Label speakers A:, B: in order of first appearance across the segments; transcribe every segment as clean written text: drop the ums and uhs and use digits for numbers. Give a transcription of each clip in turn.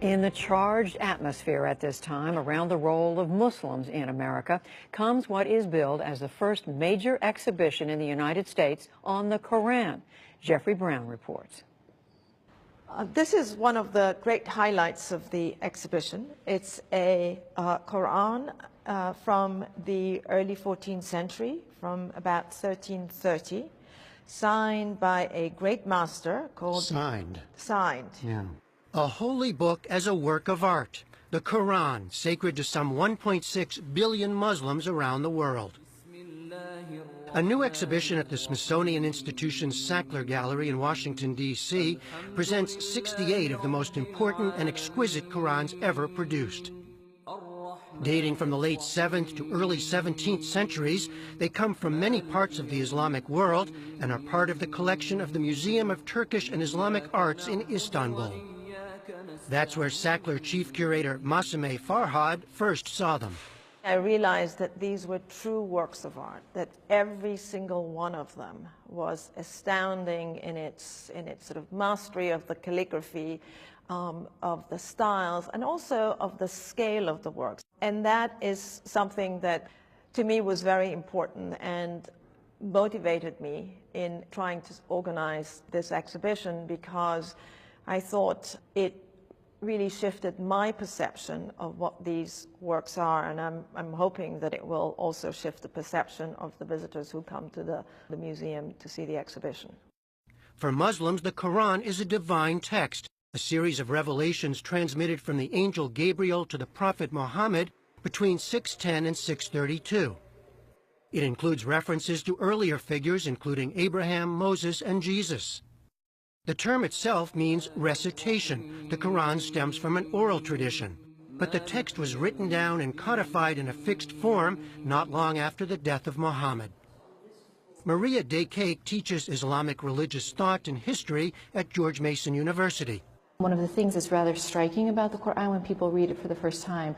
A: In the charged atmosphere at this time around the role of Muslims in America comes what is billed as the first major exhibition in the United States on the Quran. Jeffrey Brown reports.
B: This is one of the great highlights of the exhibition. It's a Quran from the early 14th century, from about 1330, signed by a great master called...
C: Signed.
B: Yeah.
C: A holy book as a work of art. The Quran, sacred to some 1.6 billion Muslims around the world. A new exhibition at the Smithsonian Institution's Sackler Gallery in Washington, D.C. presents 68 of the most important and exquisite Qurans ever produced. Dating from the late 7th to early 17th centuries, they come from many parts of the Islamic world and are part of the collection of the Museum of Turkish and Islamic Arts in Istanbul. That's where Sackler chief curator Masime Farhad first saw them.
B: I realized that these were true works of art, that every single one of them was astounding in its sort of mastery of the calligraphy, of the styles, and also of the scale of the works. And that is something that, to me, was very important and motivated me in trying to organize this exhibition, because I thought it really shifted my perception of what these works are, and I'm hoping that it will also shift the perception of the visitors who come to the museum to see the exhibition.
C: For Muslims, the Quran is a divine text, a series of revelations transmitted from the angel Gabriel to the prophet Muhammad between 610 and 632. It includes references to earlier figures, including Abraham, Moses, and Jesus. The term itself means recitation. The Quran stems from an oral tradition, but the text was written down and codified in a fixed form not long after the death of Muhammad. Maria Dekake teaches Islamic religious thought and history at George Mason University.
D: One of the things that's rather striking about the Quran when people read it for the first time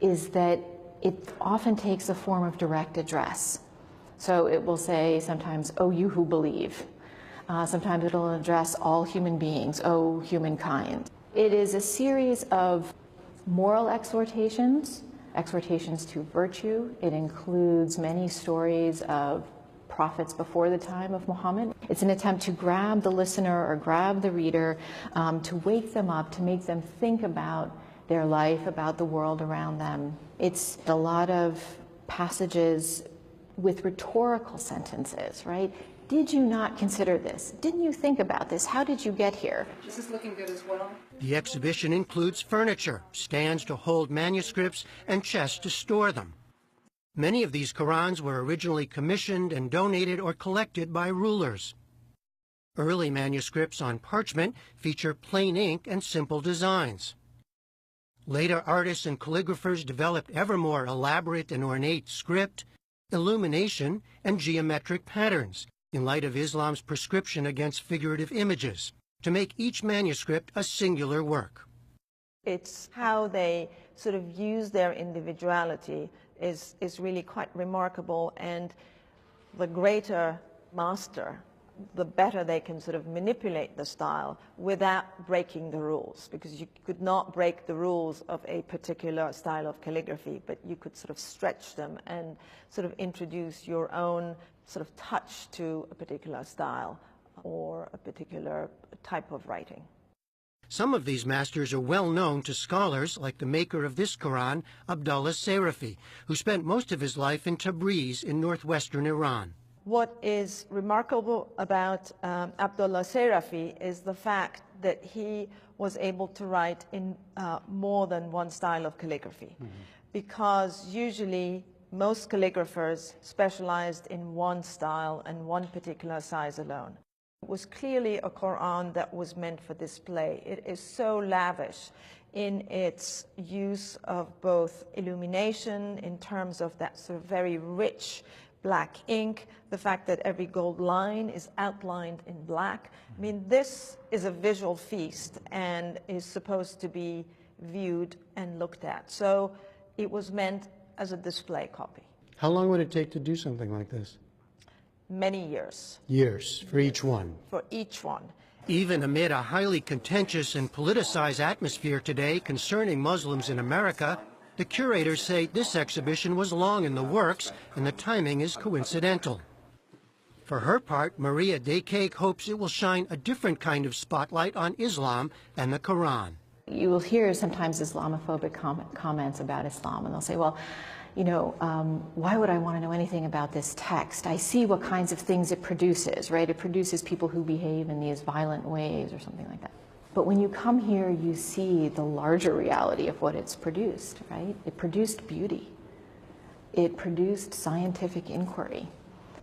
D: is that it often takes a form of direct address. So it will say sometimes, "O you who believe." Sometimes it'll address all human beings, "O humankind." It is a series of moral exhortations, exhortations to virtue. It includes many stories of prophets before the time of Muhammad. It's an attempt to grab the listener or grab the reader, to wake them up, to make them think about their life, about the world around them. It's a lot of passages with rhetorical sentences, right? Did you not consider this? Didn't you think about this? How did you get here?
E: This is looking good as well.
C: The exhibition includes furniture, stands to hold manuscripts, and chests to store them. Many of these Qurans were originally commissioned and donated or collected by rulers. Early manuscripts on parchment feature plain ink and simple designs. Later artists and calligraphers developed ever more elaborate and ornate script, illumination, and geometric patterns, in light of Islam's prescription against figurative images, to make each manuscript a singular work.
B: It's how they sort of use their individuality is really quite remarkable, and the greater master, the better they can sort of manipulate the style without breaking the rules, because you could not break the rules of a particular style of calligraphy, but you could sort of stretch them and sort of introduce your own sort of touch to a particular style or a particular type of writing.
C: Some of these masters are well known to scholars, like the maker of this Quran, Abdullah Sarafi, who spent most of his life in Tabriz in northwestern Iran.
B: What is remarkable about Abdullah Sarafi is the fact that he was able to write in more than one style of calligraphy, because usually most calligraphers specialized in one style and one particular size alone. It was clearly a Quran that was meant for display. It is so lavish in its use of both illumination, in terms of that sort of very rich black ink, the fact that every gold line is outlined in black. I mean, this is a visual feast and is supposed to be viewed and looked at. So it was meant as a display copy.
C: How long would it take to do something like this?
B: Many years.
C: Years for each one?
B: For each one.
C: Even amid a highly contentious and politicized atmosphere today concerning Muslims in America, the curators say this exhibition was long in the works and the timing is coincidental. For her part, Maria Decake hopes it will shine a different kind of spotlight on Islam and the Quran.
D: You will hear sometimes Islamophobic comments about Islam, and they'll say, well, you know, why would I want to know anything about this text? I see what kinds of things it produces, right? It produces people who behave in these violent ways or something like that. But when you come here, you see the larger reality of what it's produced, right? It produced beauty. It produced scientific inquiry.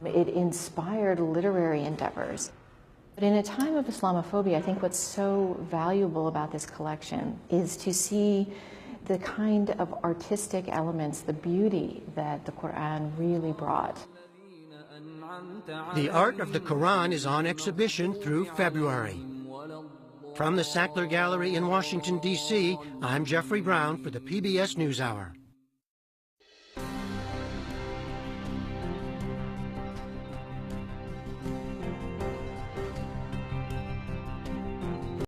D: It inspired literary endeavors. But in a time of Islamophobia, I think what's so valuable about this collection is to see the kind of artistic elements, the beauty that the Quran really brought.
C: The art of the Quran is on exhibition through February. From the Sackler Gallery in Washington, D.C., I'm Jeffrey Brown for the PBS NewsHour.